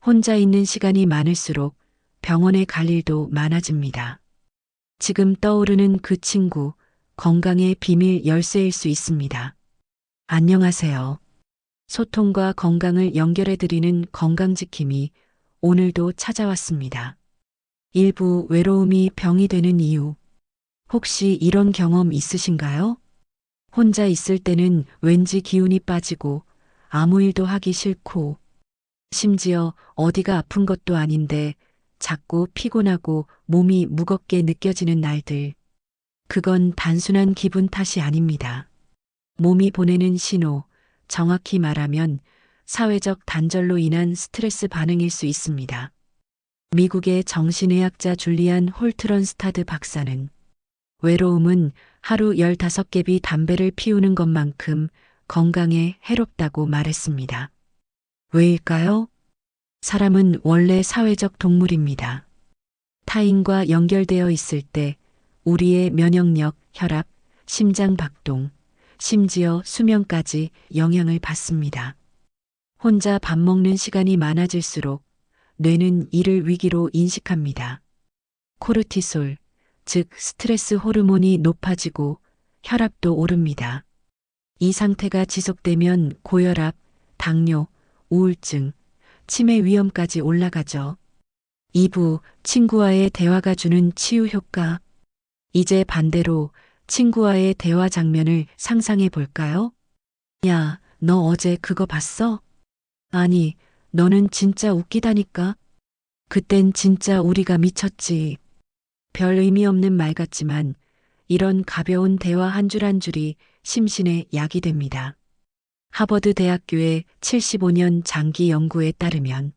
혼자 있는 시간이 많을수록 병원에 갈 일도 많아집니다. 지금 떠오르는 그 친구, 건강의 비밀 열쇠일 수 있습니다. 안녕하세요. 소통과 건강을 연결해드리는 건강지킴이 오늘도 찾아왔습니다. 일부 외로움이 병이 되는 이유. 혹시 이런 경험 있으신가요? 혼자 있을 때는 왠지 기운이 빠지고 아무 일도 하기 싫고 심지어 어디가 아픈 것도 아닌데 자꾸 피곤하고 몸이 무겁게 느껴지는 날들. 그건 단순한 기분 탓이 아닙니다. 몸이 보내는 신호, 정확히 말하면 사회적 단절로 인한 스트레스 반응일 수 있습니다. 미국의 정신의학자 줄리안 홀트런스타드 박사는 외로움은 하루 15개비 담배를 피우는 것만큼 건강에 해롭다고 말했습니다. 왜일까요? 사람은 원래 사회적 동물입니다. 타인과 연결되어 있을 때 우리의 면역력, 혈압, 심장 박동, 심지어 수면까지 영향을 받습니다. 혼자 밥 먹는 시간이 많아질수록 뇌는 이를 위기로 인식합니다. 코르티솔, 즉 스트레스 호르몬이 높아지고 혈압도 오릅니다. 이 상태가 지속되면 고혈압, 당뇨, 우울증, 치매 위험까지 올라가죠. 2부 친구와의 대화가 주는 치유 효과. 이제 반대로 친구와의 대화 장면을 상상해 볼까요? 야, 너 어제 그거 봤어? 아니, 너는 진짜 웃기다니까? 그땐 진짜 우리가 미쳤지. 별 의미 없는 말 같지만 이런 가벼운 대화 한 줄 한 줄이 심신에 약이 됩니다. 하버드 대학교의 75년 장기 연구에 따르면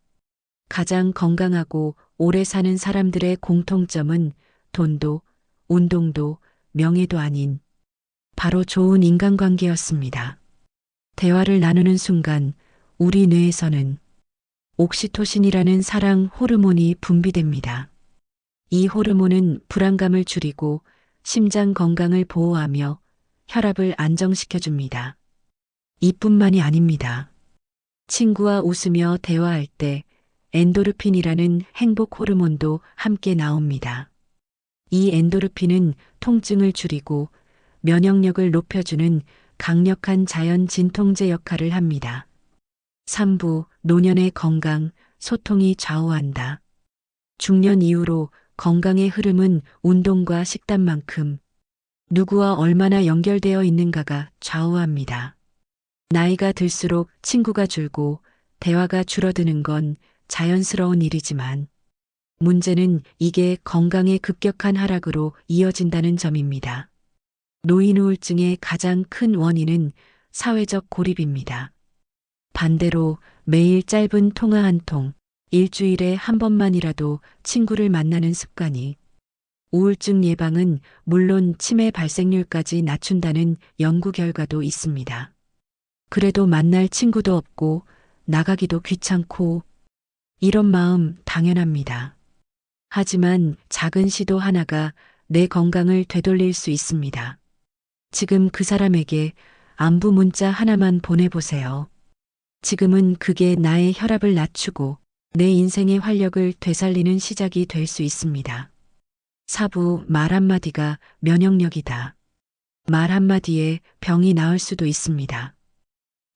가장 건강하고 오래 사는 사람들의 공통점은 돈도, 운동도, 명예도 아닌 바로 좋은 인간관계였습니다. 대화를 나누는 순간 우리 뇌에서는 옥시토신이라는 사랑 호르몬이 분비됩니다. 이 호르몬은 불안감을 줄이고 심장 건강을 보호하며 혈압을 안정시켜줍니다. 이뿐만이 아닙니다. 친구와 웃으며 대화할 때 엔도르핀이라는 행복 호르몬도 함께 나옵니다. 이 엔도르핀은 통증을 줄이고 면역력을 높여주는 강력한 자연 진통제 역할을 합니다. 3부 노년의 건강, 소통이 좌우한다. 중년 이후로 건강의 흐름은 운동과 식단만큼 누구와 얼마나 연결되어 있는가가 좌우합니다. 나이가 들수록 친구가 줄고 대화가 줄어드는 건 자연스러운 일이지만 문제는 이게 건강의 급격한 하락으로 이어진다는 점입니다. 노인 우울증의 가장 큰 원인은 사회적 고립입니다. 반대로 매일 짧은 통화 한 통, 일주일에 한 번만이라도 친구를 만나는 습관이 우울증 예방은 물론 치매 발생률까지 낮춘다는 연구 결과도 있습니다. 그래도 만날 친구도 없고 나가기도 귀찮고 이런 마음 당연합니다. 하지만 작은 시도 하나가 내 건강을 되돌릴 수 있습니다. 지금 그 사람에게 안부 문자 하나만 보내보세요. 지금은 그게 나의 혈압을 낮추고 내 인생의 활력을 되살리는 시작이 될 수 있습니다. 4부 말 한마디가 면역력이다. 말 한마디에 병이 나을 수도 있습니다.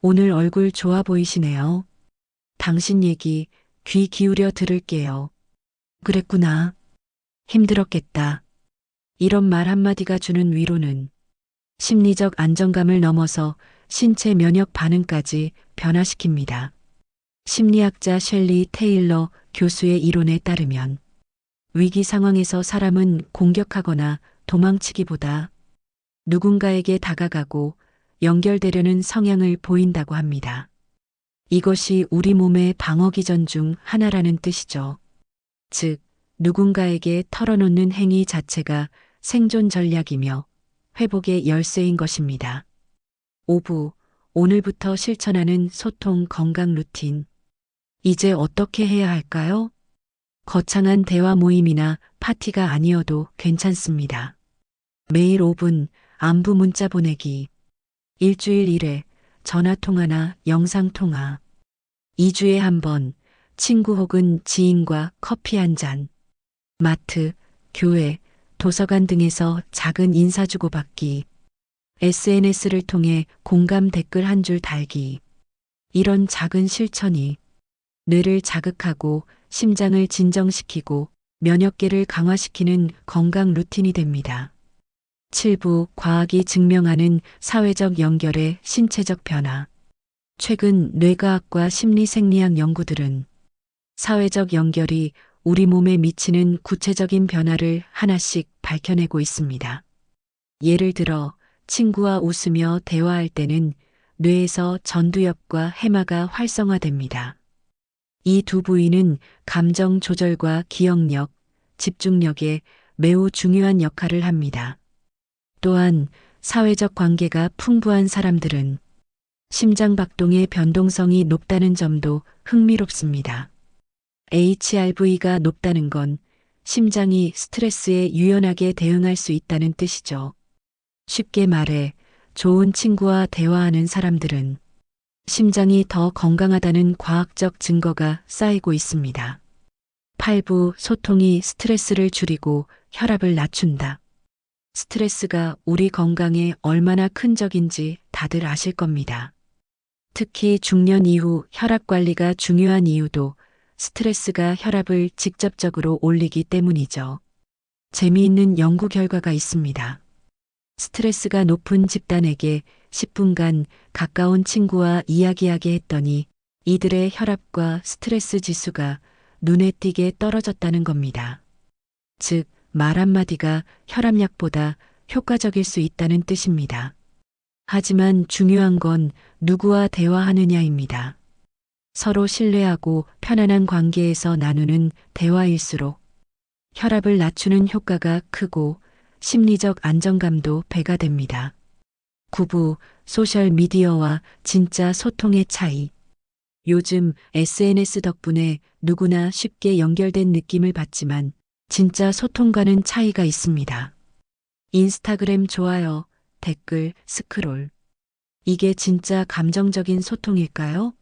오늘 얼굴 좋아 보이시네요. 당신 얘기 귀 기울여 들을게요. 그랬구나. 힘들었겠다. 이런 말 한마디가 주는 위로는 심리적 안정감을 넘어서 신체 면역 반응까지 변화시킵니다. 심리학자 셸리 테일러 교수의 이론에 따르면 위기 상황에서 사람은 공격하거나 도망치기보다 누군가에게 다가가고 연결되려는 성향을 보인다고 합니다. 이것이 우리 몸의 방어기전 중 하나라는 뜻이죠. 즉, 누군가에게 털어놓는 행위 자체가 생존 전략이며 회복의 열쇠인 것입니다. 5부, 오늘부터 실천하는 소통 건강 루틴. 이제 어떻게 해야 할까요? 거창한 대화 모임이나 파티가 아니어도 괜찮습니다. 매일 5분 안부 문자 보내기. 일주일 1회 전화통화나 영상통화. 2주에 한 번 친구 혹은 지인과 커피 한 잔, 마트, 교회, 도서관 등에서 작은 인사 주고받기, SNS를 통해 공감 댓글 한 줄 달기. 이런 작은 실천이 뇌를 자극하고 심장을 진정시키고 면역계를 강화시키는 건강 루틴이 됩니다. 7부 과학이 증명하는 사회적 연결의 신체적 변화. 최근 뇌과학과 심리생리학 연구들은 사회적 연결이 우리 몸에 미치는 구체적인 변화를 하나씩 밝혀내고 있습니다. 예를 들어 친구와 웃으며 대화할 때는 뇌에서 전두엽과 해마가 활성화됩니다. 이 두 부위는 감정 조절과 기억력, 집중력에 매우 중요한 역할을 합니다. 또한 사회적 관계가 풍부한 사람들은 심장박동의 변동성이 높다는 점도 흥미롭습니다. HRV가 높다는 건 심장이 스트레스에 유연하게 대응할 수 있다는 뜻이죠. 쉽게 말해 좋은 친구와 대화하는 사람들은 심장이 더 건강하다는 과학적 증거가 쌓이고 있습니다. 8부 소통이 스트레스를 줄이고 혈압을 낮춘다. 스트레스가 우리 건강에 얼마나 큰 적인지 다들 아실 겁니다. 특히 중년 이후 혈압 관리가 중요한 이유도 스트레스가 혈압을 직접적으로 올리기 때문이죠. 재미있는 연구 결과가 있습니다. 스트레스가 높은 집단에게 10분간 가까운 친구와 이야기하게 했더니 이들의 혈압과 스트레스 지수가 눈에 띄게 떨어졌다는 겁니다. 즉, 말 한마디가 혈압약보다 효과적일 수 있다는 뜻입니다. 하지만 중요한 건 누구와 대화하느냐입니다. 서로 신뢰하고 편안한 관계에서 나누는 대화일수록 혈압을 낮추는 효과가 크고 심리적 안정감도 배가 됩니다. 9부 소셜미디어와 진짜 소통의 차이. 요즘 SNS 덕분에 누구나 쉽게 연결된 느낌을 받지만 진짜 소통과는 차이가 있습니다. 인스타그램 좋아요, 댓글, 스크롤. 이게 진짜 감정적인 소통일까요?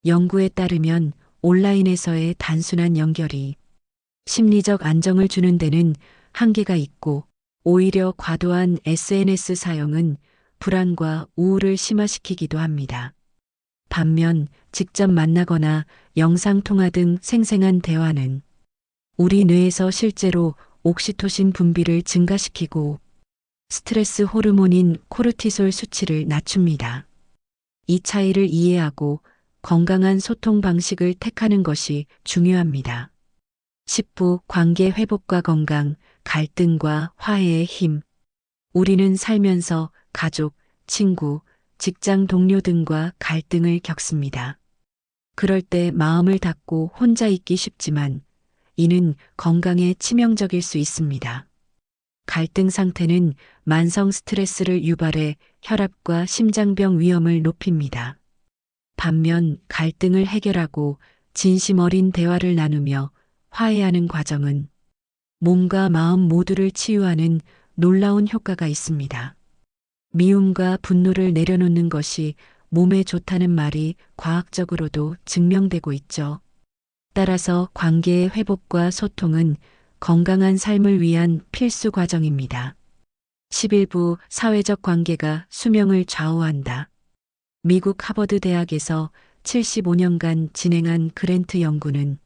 연구에 따르면 온라인에서의 단순한 연결이 심리적 안정을 주는 데는 한계가 있고 오히려 과도한 SNS 사용은 불안과 우울을 심화시키기도 합니다. 반면 직접 만나거나 영상통화 등 생생한 대화는 우리 뇌에서 실제로 옥시토신 분비를 증가시키고 스트레스 호르몬인 코르티솔 수치를 낮춥니다. 이 차이를 이해하고 건강한 소통 방식을 택하는 것이 중요합니다. 10부 관계 회복과 건강, 갈등과 화해의 힘. 우리는 살면서 가족, 친구, 직장 동료 등과 갈등을 겪습니다. 그럴 때 마음을 닫고 혼자 있기 쉽지만 이는 건강에 치명적일 수 있습니다. 갈등 상태는 만성 스트레스를 유발해 혈압과 심장병 위험을 높입니다. 반면 갈등을 해결하고 진심 어린 대화를 나누며 화해하는 과정은 몸과 마음 모두를 치유하는 놀라운 효과가 있습니다. 미움과 분노를 내려놓는 것이 몸에 좋다는 말이 과학적으로도 증명되고 있죠. 따라서 관계의 회복과 소통은 건강한 삶을 위한 필수 과정입니다. 11부 사회적 관계가 수명을 좌우한다. 미국 하버드 대학에서 75년간 진행한 그랜트 연구는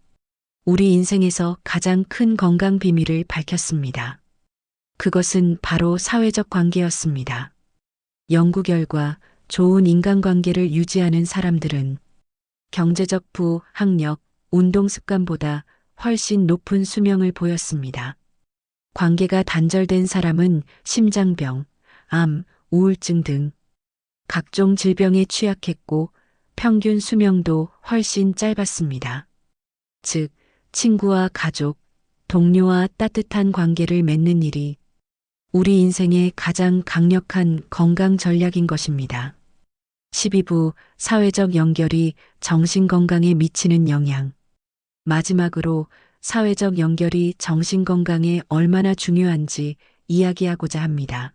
우리 인생에서 가장 큰 건강 비밀을 밝혔습니다. 그것은 바로 사회적 관계였습니다. 연구 결과 좋은 인간관계를 유지하는 사람들은 경제적 부, 학력, 운동 습관보다 훨씬 높은 수명을 보였습니다. 관계가 단절된 사람은 심장병, 암, 우울증 등 각종 질병에 취약했고 평균 수명도 훨씬 짧았습니다. 즉, 친구와 가족, 동료와 따뜻한 관계를 맺는 일이 우리 인생의 가장 강력한 건강 전략인 것입니다. 12부 사회적 연결이 정신 건강에 미치는 영향. 마지막으로 사회적 연결이 정신 건강에 얼마나 중요한지 이야기하고자 합니다.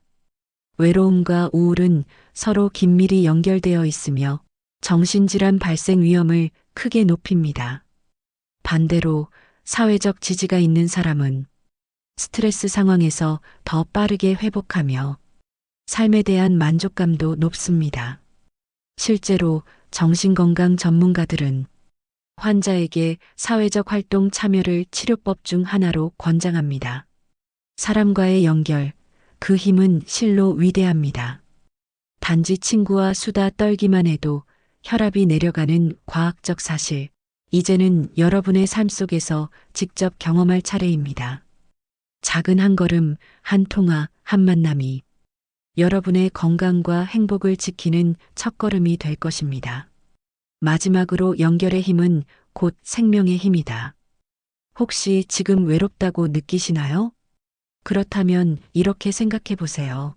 외로움과 우울은 서로 긴밀히 연결되어 있으며 정신질환 발생 위험을 크게 높입니다. 반대로 사회적 지지가 있는 사람은 스트레스 상황에서 더 빠르게 회복하며 삶에 대한 만족감도 높습니다. 실제로 정신건강 전문가들은 환자에게 사회적 활동 참여를 치료법 중 하나로 권장합니다. 사람과의 연결, 그 힘은 실로 위대합니다. 단지 친구와 수다 떨기만 해도 혈압이 내려가는 과학적 사실, 이제는 여러분의 삶 속에서 직접 경험할 차례입니다. 작은 한 걸음, 한 통화, 한 만남이 여러분의 건강과 행복을 지키는 첫걸음이 될 것입니다. 마지막으로 연결의 힘은 곧 생명의 힘이다. 혹시 지금 외롭다고 느끼시나요? 그렇다면 이렇게 생각해 보세요.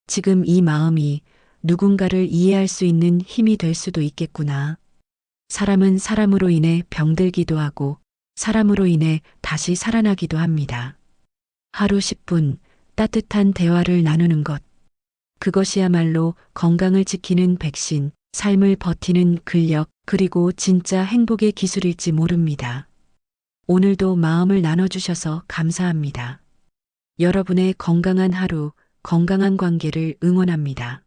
지금 이 마음이 누군가를 이해할 수 있는 힘이 될 수도 있겠구나. 사람은 사람으로 인해 병들기도 하고 사람으로 인해 다시 살아나기도 합니다. 하루 10분 따뜻한 대화를 나누는 것. 그것이야말로 건강을 지키는 백신, 삶을 버티는 근력, 그리고 진짜 행복의 기술일지 모릅니다. 오늘도 마음을 나눠주셔서 감사합니다. 여러분의 건강한 하루, 건강한 관계를 응원합니다.